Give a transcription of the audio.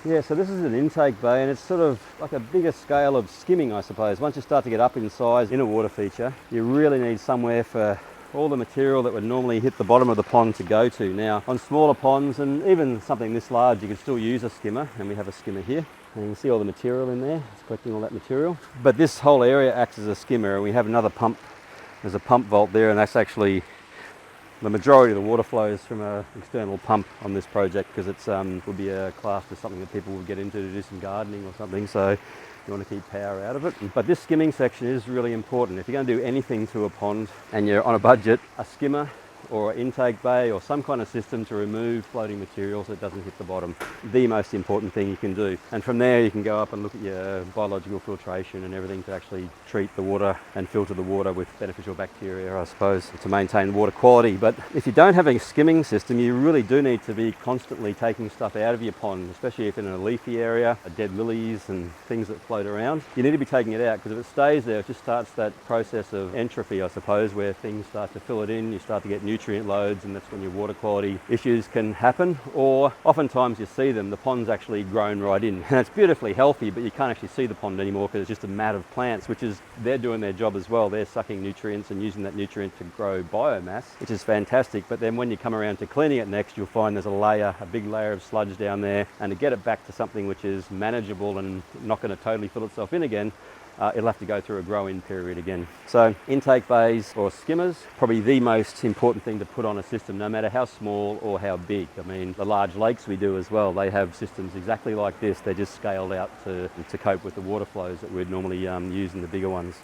Yeah, so this is an intake bay, and it's sort of like a bigger scale of skimming, I suppose. Once you start to get up in size in a water feature, you really need somewhere for all the material that would normally hit the bottom of the pond to go to. Now, on smaller ponds, and even something this large, you can still use a skimmer, and we have a skimmer here. And you can see all the material in there. It's collecting all that material. But this whole area acts as a skimmer, and we have another pump. There's a pump vault there, and that's actually the majority of the water flows from an external pump on this project, because it's would be a class as something that people would get into to do some gardening or something. So you want to keep power out of it. But this skimming section is really important. If you're going to do anything to a pond and you're on a budget, a skimmer or an intake bay or some kind of system to remove floating material so it doesn't hit the bottom, the most important thing you can do. And from there you can go up and look at your biological filtration and everything to actually treat the water and filter the water with beneficial bacteria, I suppose, to maintain water quality. But if you don't have a skimming system, you really do need to be constantly taking stuff out of your pond, especially if in a leafy area, dead lilies and things that float around. You need to be taking it out, because if it stays there, it just starts that process of entropy, I suppose, where things start to fill it in, you start to get nutrient loads, and that's when your water quality issues can happen. Or oftentimes you see them, the pond's actually grown right in, and it's beautifully healthy, but you can't actually see the pond anymore because it's just a mat of plants, which is, they're doing their job as well. They're sucking nutrients and using that nutrient to grow biomass, which is fantastic. But then when you come around to cleaning it next, you'll find there's a big layer of sludge down there, and to get it back to something which is manageable and not going to totally fill itself in again, it'll have to go through a grow-in period again. So intake bays or skimmers, probably the most important thing to put on a system, no matter how small or how big. I mean, the large lakes we do as well, they have systems exactly like this. They're just scaled out to cope with the water flows that we'd normally use in the bigger ones.